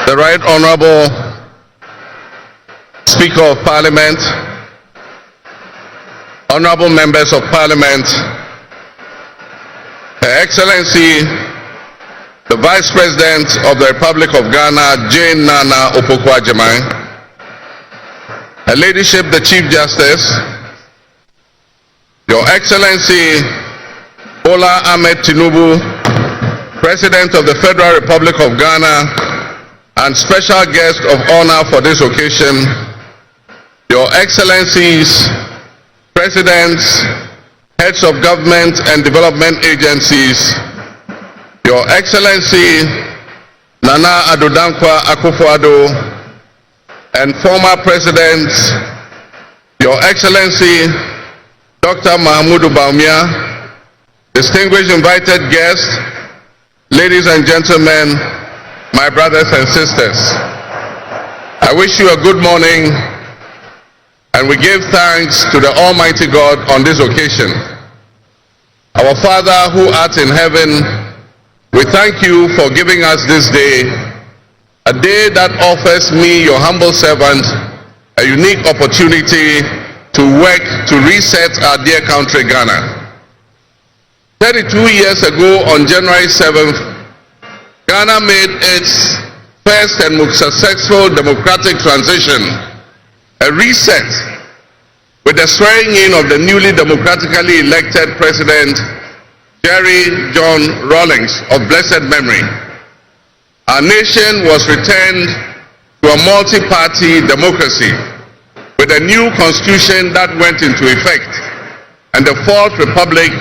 the Right Honorable Speaker of Parliament, Honorable Members of Parliament, Her Excellency, the Vice President of the Republic of Ghana, Jane Nana Opoku-Agyeman, Her Ladyship, the Chief Justice, Your Excellency, Bola Ahmed Tinubu, President of the Federal Republic of Ghana, and special guest of honor for this occasion, Your Excellencies, Presidents, Heads of Government and Development Agencies, Your Excellency Nana Addo Dankwa Akufo-Addo, and former Presidents, Your Excellency Dr. Mahamudu Bawumia, distinguished invited guests, ladies and gentlemen, my brothers and sisters, I wish you a good morning, and we give thanks to the Almighty God on this occasion. Our Father who art in heaven, we thank you for giving us this day, a day that offers me, your humble servant, a unique opportunity to work to reset our dear country, Ghana. 32 years ago, on January 7th, Ghana made its first and most successful democratic transition, a reset, with the swearing in of the newly democratically elected President, Jerry John Rawlings of blessed memory. Our nation was returned to a multi-party democracy with a new constitution that went into effect, and the Fourth Republic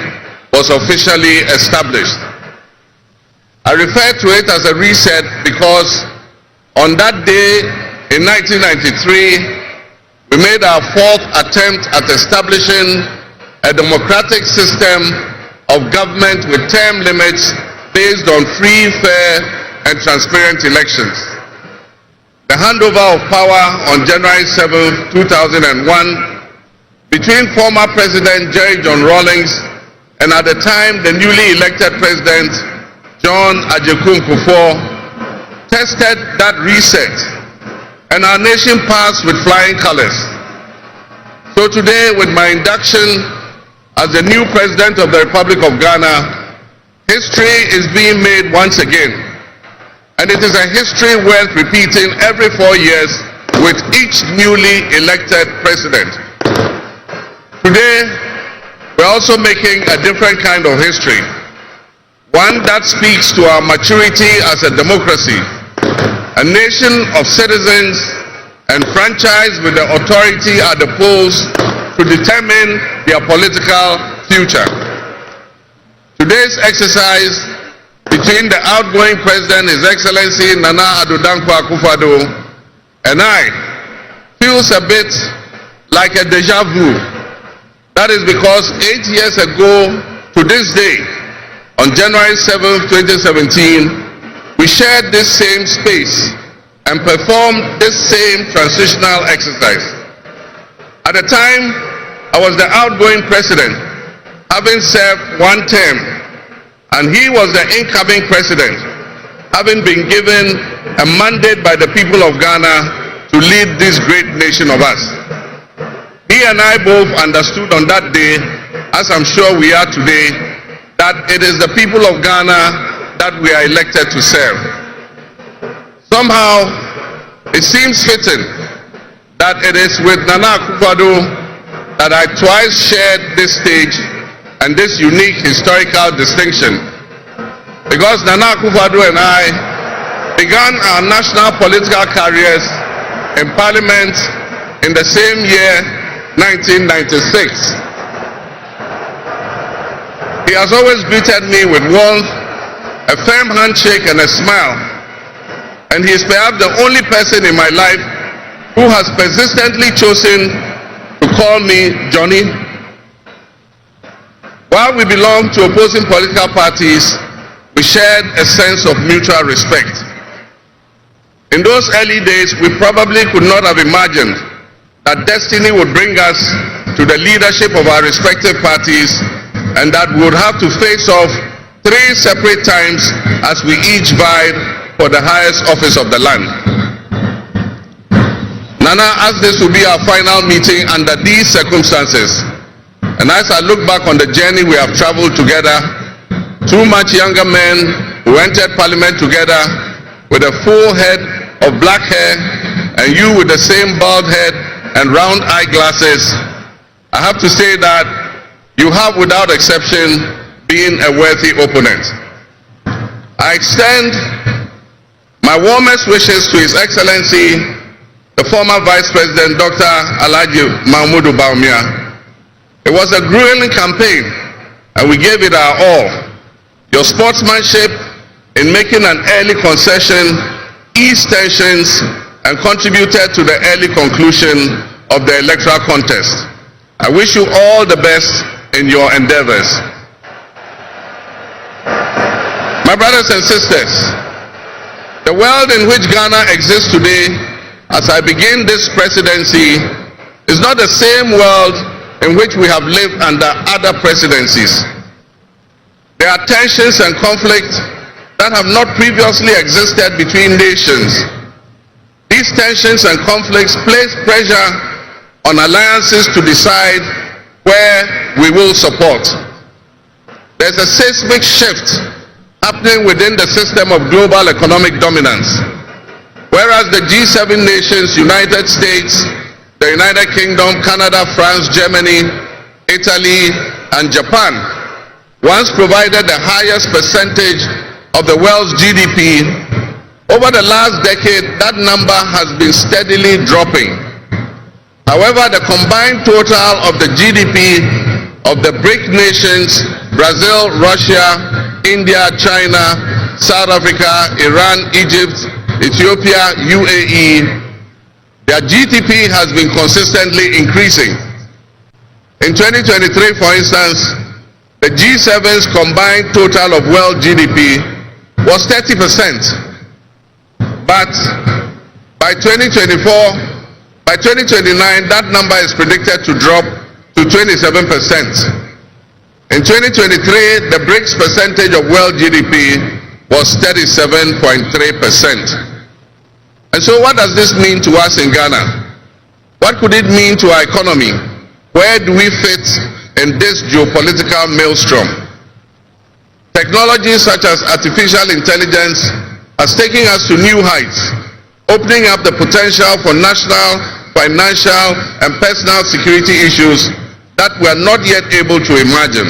was officially established. I refer to it as a reset because on that day in 1993, we made our fourth attempt at establishing a democratic system of government with term limits based on free, fair, and transparent elections. The handover of power on January 7, 2001, between former President Jerry John Rawlings and at the time the newly elected President John Kufuor, tested that reset, and our nation passed with flying colors. So today, with my induction as the new President of the Republic of Ghana, history is being made once again, and it is a history worth repeating every 4 years with each newly elected President. Today, we're also making a different kind of history, one that speaks to our maturity as a democracy, a nation of citizens enfranchised with the authority at the polls to determine their political future. Today's exercise between the outgoing President, His Excellency Nana Addo Dankwa Akufo-Addo, and I feels a bit like a deja vu. That is because 8 years ago to this day, on January 7, 2017, we shared this same space and performed this same transitional exercise. At the time, I was the outgoing President, having served one term, and he was the incoming President, having been given a mandate by the people of Ghana to lead this great nation of us. He and I both understood on that day, as I'm sure we are today, that it is the people of Ghana that we are elected to serve. Somehow, it seems fitting that it is with Nana Akufo-Addo that I twice shared this stage and this unique historical distinction, because Nana Akufo-Addo and I began our national political careers in Parliament in the same year, 1996. He has always greeted me with warmth, a firm handshake, and a smile. And he is perhaps the only person in my life who has persistently chosen to call me Johnny. While we belong to opposing political parties, we shared a sense of mutual respect. In those early days, we probably could not have imagined that destiny would bring us to the leadership of our respective parties, and that we would have to face off 3 separate times as we each vied for the highest office of the land. Nana, as this will be our final meeting under these circumstances, and as I look back on the journey we have traveled together, two much younger men who entered Parliament together with a full head of black hair, and you with the same bald head and round eyeglasses, I have to say that you have, without exception, been a worthy opponent. I extend my warmest wishes to His Excellency, the former Vice President, Dr. Alhaji Mahmoud Bawumia. It was a grueling campaign, and we gave it our all. Your sportsmanship in making an early concession eased tensions and contributed to the early conclusion of the electoral contest. I wish you all the best in your endeavors. My brothers and sisters, the world in which Ghana exists today, as I begin this presidency, is not the same world in which we have lived under other presidencies. There are tensions and conflicts that have not previously existed between nations. These tensions and conflicts place pressure on alliances to decide where we will support. There's a seismic shift happening within the system of global economic dominance. Whereas the G7 nations, United States, the United Kingdom, Canada, France, Germany, Italy, and Japan once provided the highest percentage of the world's GDP, over the last decade, that number has been steadily dropping. However, the combined total of the GDP of the BRIC nations, Brazil, Russia, India, China, South Africa, Iran, Egypt, Ethiopia, UAE, their GDP has been consistently increasing. In 2023, for instance, the G7's combined total of world GDP was 30%. But by 2029, that number is predicted to drop to 27%. In 2023, the BRICS percentage of world GDP was 37.3%. And so what does this mean to us in Ghana? What could it mean to our economy? Where do we fit in this geopolitical maelstrom? Technology such as artificial intelligence has taken us to new heights, opening up the potential for national, financial, and personal security issues that we are not yet able to imagine.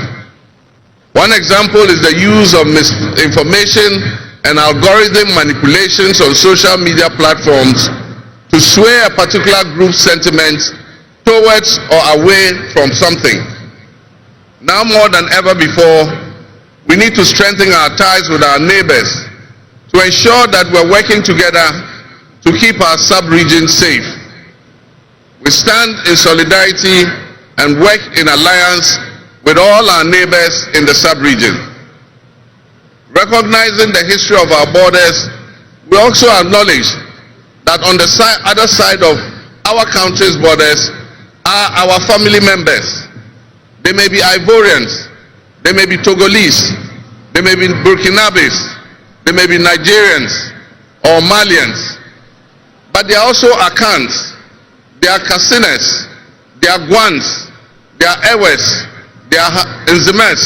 One example is the use of misinformation and algorithm manipulations on social media platforms to sway a particular group's sentiments towards or away from something. Now more than ever before, we need to strengthen our ties with our neighbors to ensure that we're working together to keep our sub-region safe. We stand in solidarity and work in alliance with all our neighbors in the sub-region. Recognizing the history of our borders, we also acknowledge that on the other side of our country's borders are our family members. They may be Ivorians, they may be Togolese, they may be Burkinabes, they may be Nigerians or Malians, but they are also Akans, they are Kasinas, they are Gwans, they are Ewes, they are Nzemes,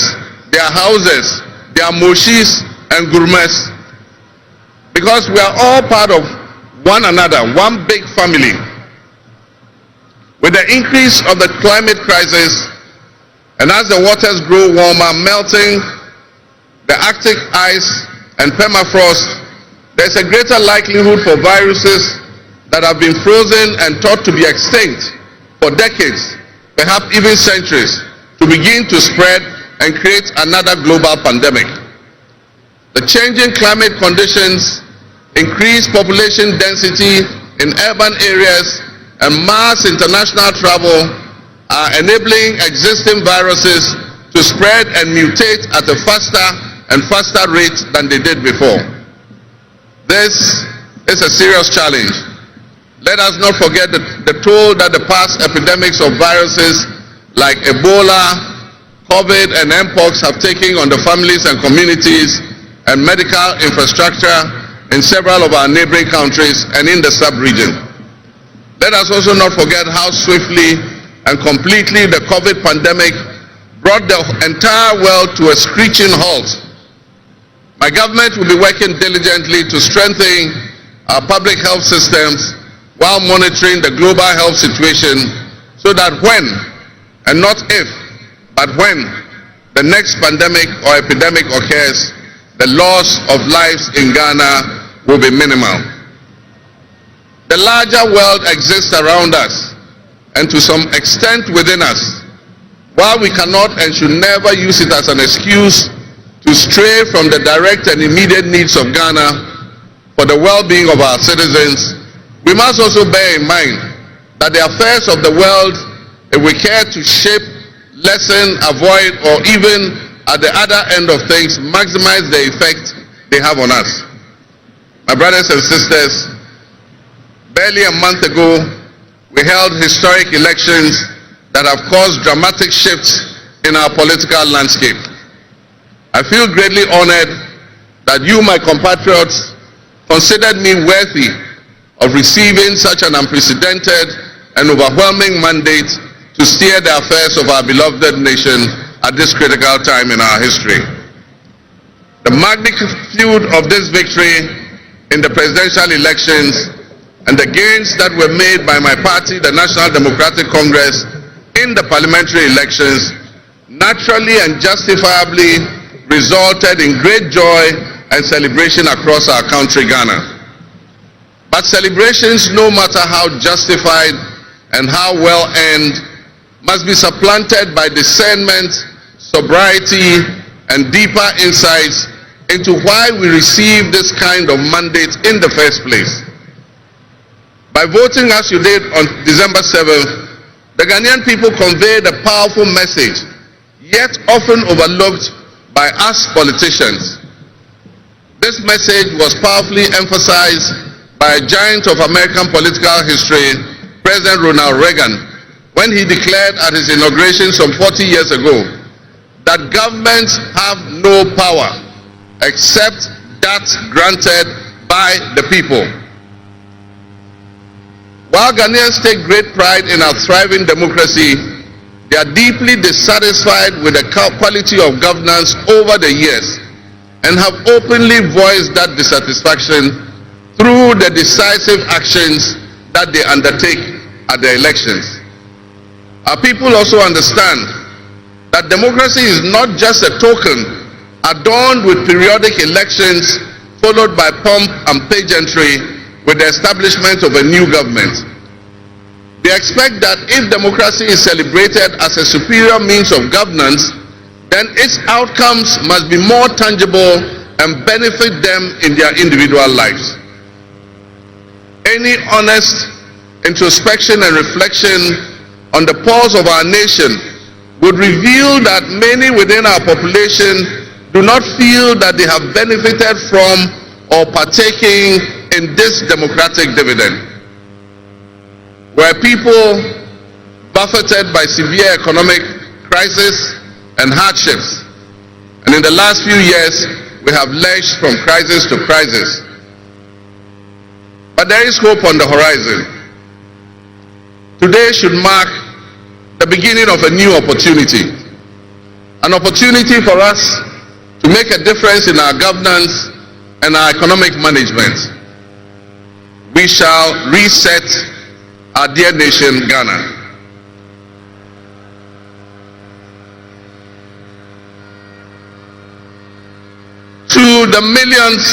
they are Hauses, they are Moshis and Gurmes, because we are all part of one another, one big family. With the increase of the climate crisis, and as the waters grow warmer, melting the Arctic ice and permafrost, there's a greater likelihood for viruses that have been frozen and thought to be extinct for decades, perhaps even centuries, to begin to spread and create another global pandemic. The changing climate conditions, increased population density in urban areas, and mass international travel are enabling existing viruses to spread and mutate at a faster and faster rate than they did before. This is a serious challenge. Let us not forget the toll that the past epidemics of viruses like Ebola, COVID, and Mpox have taken on the families and communities and medical infrastructure in several of our neighboring countries and in the sub-region. Let us also not forget how swiftly and completely the COVID pandemic brought the entire world to a screeching halt. My government will be working diligently to strengthen our public health systems while monitoring the global health situation so that when, and not if, but when the next pandemic or epidemic occurs, the loss of lives in Ghana will be minimal. The larger world exists around us and to some extent within us. While we cannot and should never use it as an excuse to stray from the direct and immediate needs of Ghana for the well-being of our citizens, we must also bear in mind that the affairs of the world, if we care to shape, lessen, avoid, or even at the other end of things, maximize the effect they have on us. My brothers and sisters, barely a month ago, we held historic elections that have caused dramatic shifts in our political landscape. I feel greatly honored that you, my compatriots, considered me worthy of receiving such an unprecedented and overwhelming mandate to steer the affairs of our beloved nation at this critical time in our history. The magnitude of this victory in the presidential elections and the gains that were made by my party, the National Democratic Congress, in the parliamentary elections naturally and justifiably resulted in great joy and celebration across our country, Ghana. But celebrations, no matter how justified and how well earned, must be supplanted by discernment, sobriety, and deeper insights into why we received this kind of mandate in the first place. By voting as you did on December 7th, the Ghanaian people conveyed a powerful message, yet often overlooked by us politicians. This message was powerfully emphasized by a giant of American political history, President Ronald Reagan, when he declared at his inauguration some 40 years ago that governments have no power except that granted by the people. While Ghanaians take great pride in our thriving democracy, they are deeply dissatisfied with the quality of governance over the years and have openly voiced that dissatisfaction through the decisive actions that they undertake at the elections. Our people also understand that democracy is not just a token adorned with periodic elections followed by pomp and pageantry with the establishment of a new government. They expect that if democracy is celebrated as a superior means of governance, then its outcomes must be more tangible and benefit them in their individual lives. Any honest introspection and reflection on the pulse of our nation would reveal that many within our population do not feel that they have benefited from or partaking in this democratic dividend. Where people buffeted by severe economic crisis and hardships, and in the last few years we have lurched from crisis to crisis. But there is hope on the horizon. Today should mark the beginning of a new opportunity. An opportunity for us to make a difference in our governance and our economic management. We shall reset our dear nation, Ghana. To the millions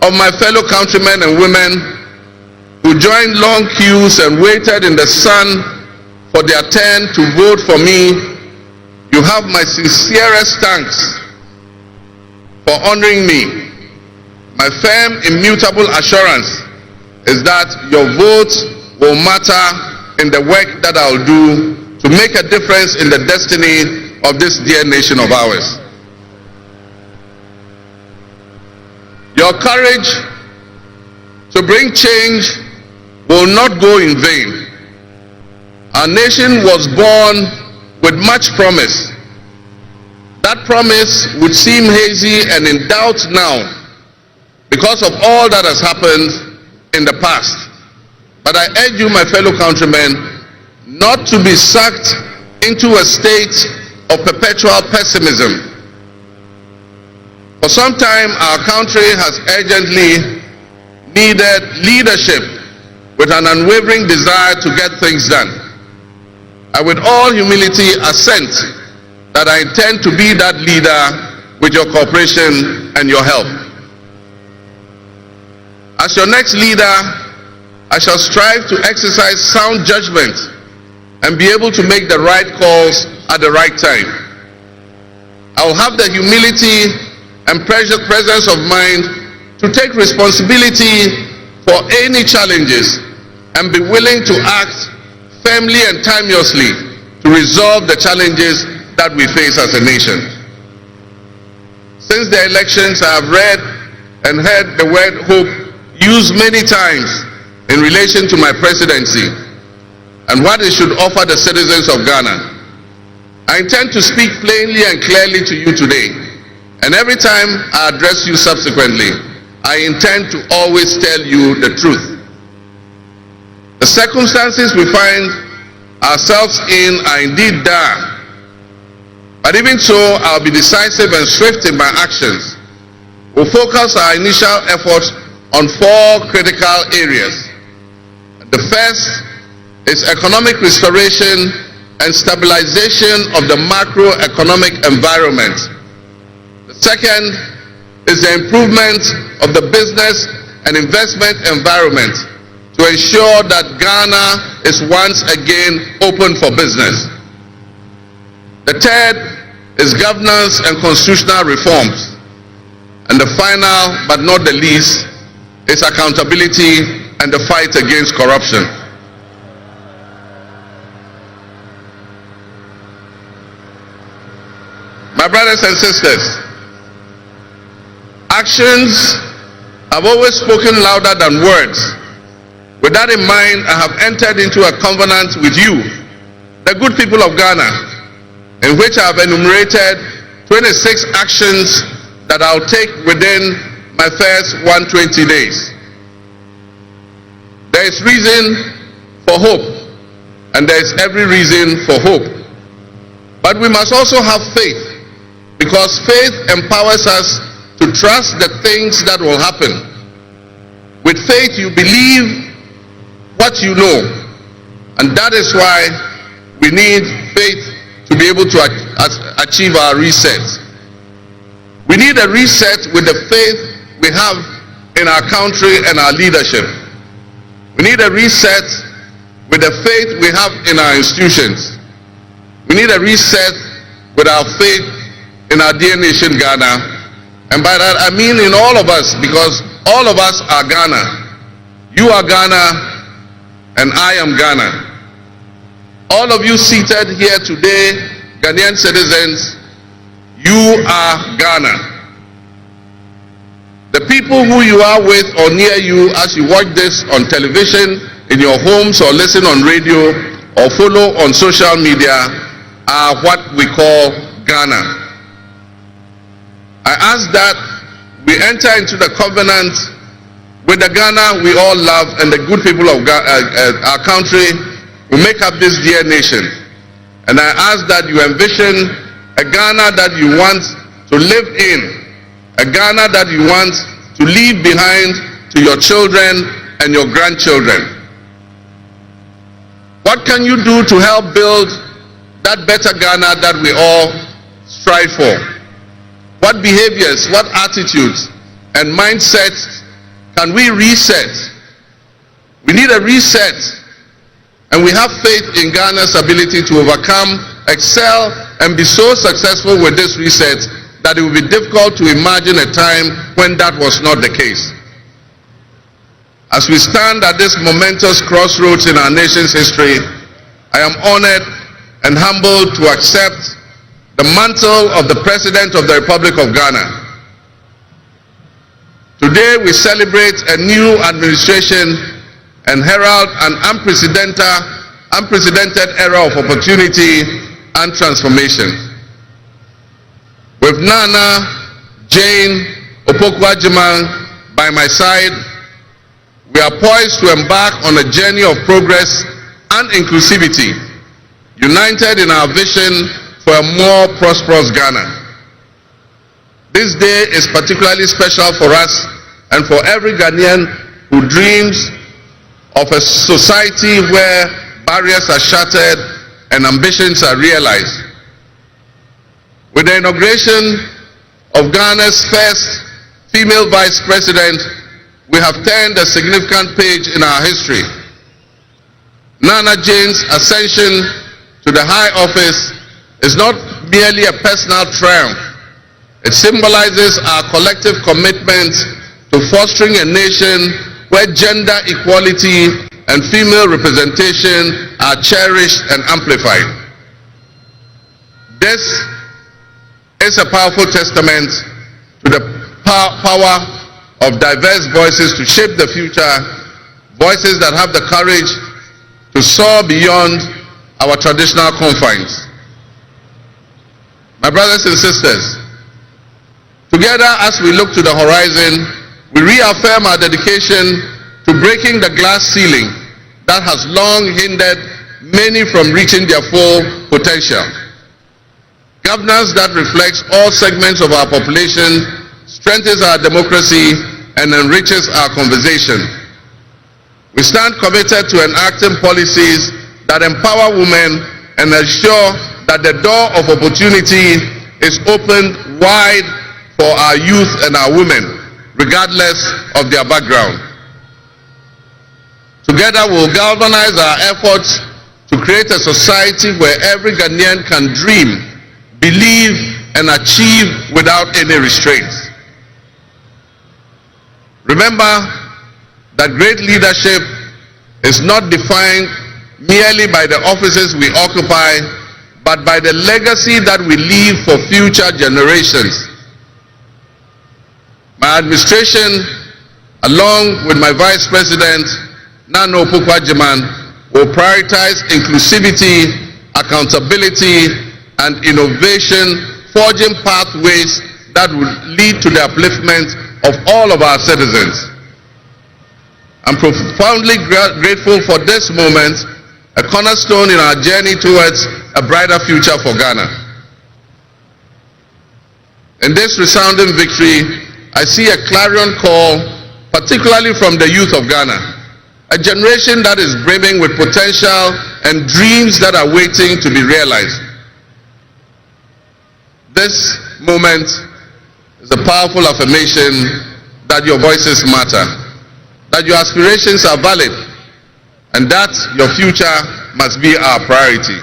of my fellow countrymen and women who joined long queues and waited in the sun for their turn to vote for me, you have my sincerest thanks for honoring me. My firm, immutable assurance is that your vote will matter in the work that I'll do to make a difference in the destiny of this dear nation of ours. Your courage to bring change will not go in vain. Our nation was born with much promise. That promise would seem hazy and in doubt now, because of all that has happened in the past. But I urge you, my fellow countrymen, not to be sucked into a state of perpetual pessimism. For some time, our country has urgently needed leadership with an unwavering desire to get things done. I with all humility assent that I intend to be that leader with your cooperation and your help. As your next leader, I shall strive to exercise sound judgment and be able to make the right calls at the right time. I will have the humility and presence of mind to take responsibility for any challenges and be willing to act firmly and timeously to resolve the challenges that we face as a nation. Since the elections, I have read and heard the word hope used many times in relation to my presidency and what it should offer the citizens of Ghana. I intend to speak plainly and clearly to you today, and every time I address you subsequently, I intend to always tell you the truth. The circumstances we find ourselves in are indeed dire, but even so, I'll be decisive and swift in my actions. We'll focus our initial efforts on 4 critical areas. The first is economic restoration and stabilization of the macroeconomic environment. The second is the improvement of the business and investment environment to ensure that Ghana is once again open for business. The third is governance and constitutional reforms. And the final, but not the least, is accountability and the fight against corruption. My brothers and sisters, actions have always spoken louder than words. With that in mind, I have entered into a covenant with you, the good people of Ghana, in which I have enumerated 26 actions that I'll take within my first 120 days. There is reason for hope, and there is every reason for hope. But we must also have faith, because faith empowers us to trust the things that will happen. With faith, you believe what you know, and that is why we need faith to be able to achieve our reset. We need a reset with the faith we have in our country and our leadership. We need a reset with the faith we have in our institutions. We need a reset with our faith in our dear nation Ghana. And by that I mean in all of us, because all of us are Ghana. You are Ghana and I am Ghana. All of you seated here today, Ghanaian citizens, you are Ghana. The people who you are with or near you as you watch this on television, in your homes, or listen on radio, or follow on social media are what we call Ghana. I ask that we enter into the covenant with the Ghana we all love and the good people of our country who make up this dear nation. And I ask that you envision a Ghana that you want to live in, a Ghana that you want to leave behind to your children and your grandchildren. What can you do to help build that better Ghana that we all strive for? What behaviors, what attitudes and mindsets can we reset? We need a reset, and we have faith in Ghana's ability to overcome, excel, and be so successful with this reset that it will be difficult to imagine a time when that was not the case. As we stand at this momentous crossroads in our nation's history, I am honored and humbled to accept the mantle of the President of the Republic of Ghana. Today we celebrate a new administration and herald an unprecedented era of opportunity and transformation. With Nana, Jane, Opoku-Agyeman, by my side, we are poised to embark on a journey of progress and inclusivity, united in our vision for a more prosperous Ghana. This day is particularly special for us and for every Ghanaian who dreams of a society where barriers are shattered and ambitions are realized. With the inauguration of Ghana's first female vice president, we have turned a significant page in our history. Nana Jane's ascension to the high office is not merely a personal triumph. It symbolizes our collective commitment to fostering a nation where gender equality and female representation are cherished and amplified. This is a powerful testament to the power of diverse voices to shape the future, voices that have the courage to soar beyond our traditional confines. My brothers and sisters, together as we look to the horizon, we reaffirm our dedication to breaking the glass ceiling that has long hindered many from reaching their full potential. Governance that reflects all segments of our population strengthens our democracy and enriches our conversation. We stand committed to enacting policies that empower women and ensure that the door of opportunity is opened wide for our youth and our women, regardless of their background. Together we'll galvanize our efforts to create a society where every Ghanaian can dream, believe, and achieve without any restraints. Remember that great leadership is not defined merely by the offices we occupy, but by the legacy that we leave for future generations. My administration, along with my Vice President, Nana Opukwajiman, will prioritize inclusivity, accountability, and innovation, forging pathways that will lead to the upliftment of all of our citizens. I'm profoundly grateful for this moment, a cornerstone in our journey towards a brighter future for Ghana. In this resounding victory, I see a clarion call, particularly from the youth of Ghana, a generation that is brimming with potential and dreams that are waiting to be realized. This moment is a powerful affirmation that your voices matter, that your aspirations are valid, and that your future must be our priority.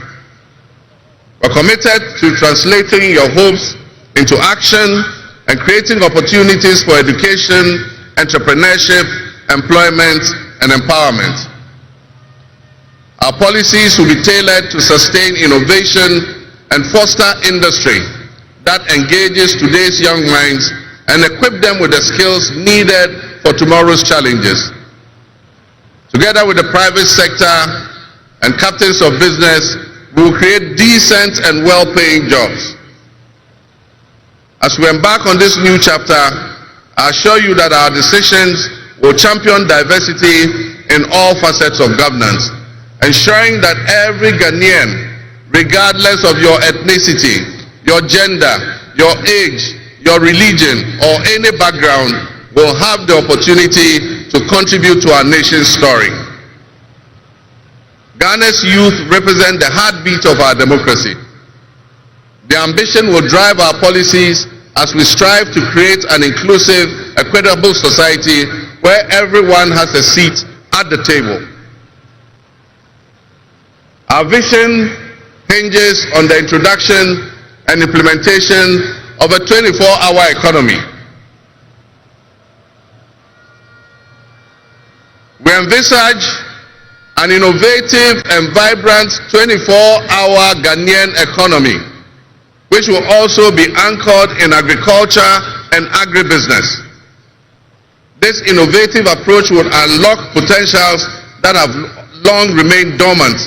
We're committed to translating your hopes into action and creating opportunities for education, entrepreneurship, employment, and empowerment. Our policies will be tailored to sustain innovation and foster industry that engages today's young minds and equip them with the skills needed for tomorrow's challenges. Together with the private sector and captains of business, we will create decent and well-paying jobs. As we embark on this new chapter, I assure you that our decisions will champion diversity in all facets of governance, ensuring that every Ghanaian, regardless of your ethnicity, your gender, your age, your religion, or any background, will have the opportunity to contribute to our nation's story. Ghana's youth represent the heartbeat of our democracy. Their ambition will drive our policies as we strive to create an inclusive, equitable society where everyone has a seat at the table. Our vision hinges on the introduction and implementation of a 24-hour economy. We envisage an innovative and vibrant 24-hour Ghanaian economy, which will also be anchored in agriculture and agribusiness. This innovative approach will unlock potentials that have long remained dormant,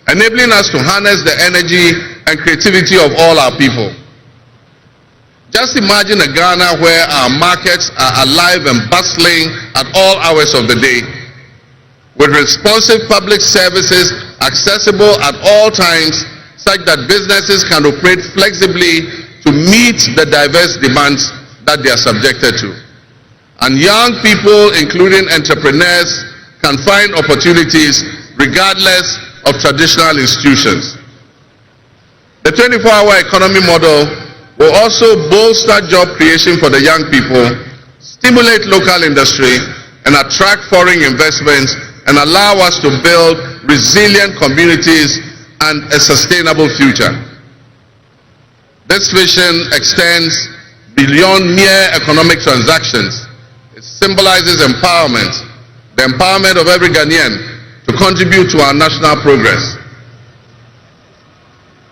enabling us to harness the energy and creativity of all our people. Just imagine a Ghana where our markets are alive and bustling at all hours of the day, with responsive public services accessible at all times, such that businesses can operate flexibly to meet the diverse demands that they are subjected to. And young people, including entrepreneurs, can find opportunities regardless of traditional institutions. The 24-hour economy model will also bolster job creation for the young people, stimulate local industry, and attract foreign investments, and allow us to build resilient communities and a sustainable future. This vision extends beyond mere economic transactions. It symbolizes empowerment, the empowerment of every Ghanaian to contribute to our national progress.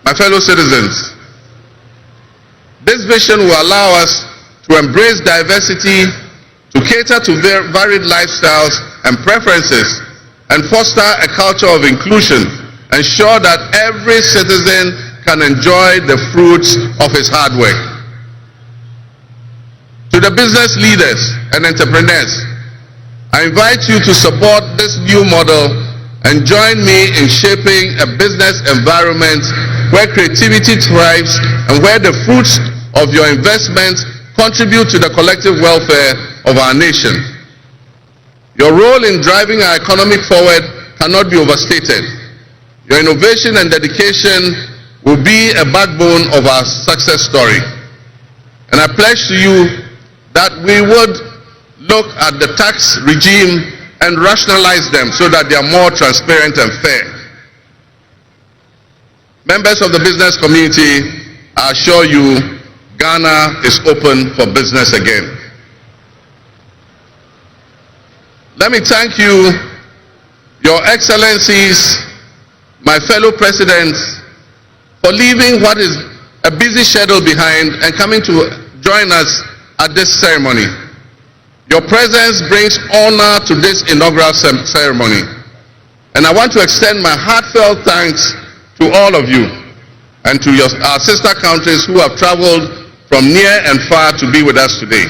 My fellow citizens, this vision will allow us to embrace diversity, to cater to varied lifestyles and preferences, and foster a culture of inclusion, ensure that every citizen can enjoy the fruits of his hard work. To the business leaders and entrepreneurs, I invite you to support this new model and join me in shaping a business environment where creativity thrives and where the fruits of your investments contribute to the collective welfare of our nation. Your role in driving our economy forward cannot be overstated. Your innovation and dedication will be a backbone of our success story. And I pledge to you that we would look at the tax regime and rationalize them so that they are more transparent and fair. Members of the business community, I assure you, Ghana is open for business again. Let me thank you, Your Excellencies, my fellow presidents, for leaving what is a busy schedule behind and coming to join us at this ceremony. Your presence brings honor to this inaugural ceremony. And I want to extend my heartfelt thanks to all of you and to our sister countries who have traveled from near and far to be with us today.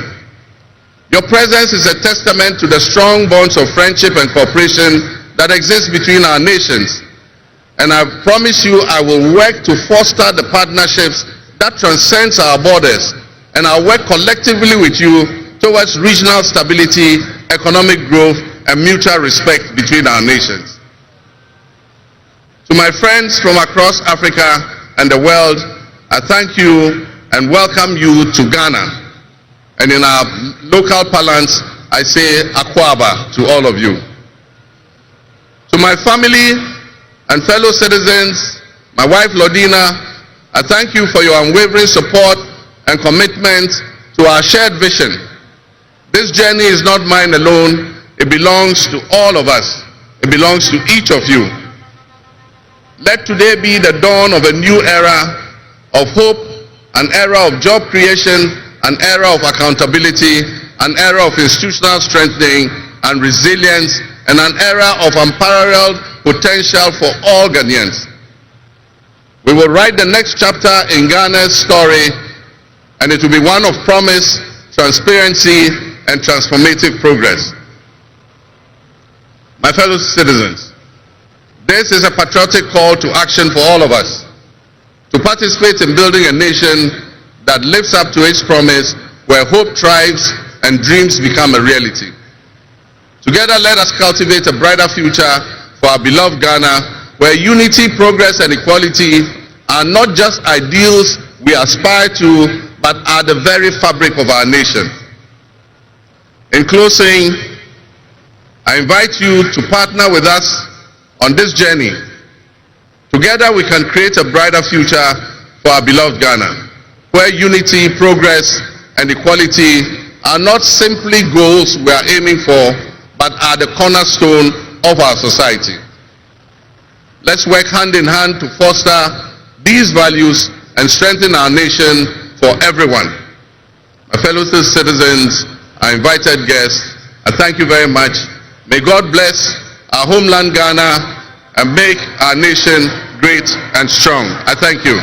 Your presence is a testament to the strong bonds of friendship and cooperation that exist between our nations. And I promise you I will work to foster the partnerships that transcends our borders, and I'll work collectively with you towards regional stability, economic growth, and mutual respect between our nations. To my friends from across Africa and the world, I thank you and welcome you to Ghana. And in our local parlance, I say AJAABU to all of you. To my family and fellow citizens, my wife Odinga, I thank you for your unwavering support and commitment to our shared vision. This journey is not mine alone. It belongs to all of us. It belongs to each of you. Let today be the dawn of a new era of hope, an era of job creation, an era of accountability, an era of institutional strengthening and resilience, and an era of unparalleled potential for all Ghanaians. We will write the next chapter in Ghana's story, and it will be one of promise, transparency, and transformative progress. My fellow citizens, this is a patriotic call to action for all of us to participate in building a nation that lives up to its promise, where hope thrives and dreams become a reality. Together, let us cultivate a brighter future for our beloved Ghana, where unity, progress, and equality are not just ideals we aspire to, but are the very fabric of our nation. In closing, I invite you to partner with us on this journey. Together, we can create a brighter future for our beloved Ghana, where unity, progress, and equality are not simply goals we are aiming for, but are the cornerstone of our society. Let's work hand in hand to foster these values and strengthen our nation for everyone. My fellow citizens, our invited guests, I thank you very much. May God bless our homeland Ghana and make our nation great and strong. I thank you.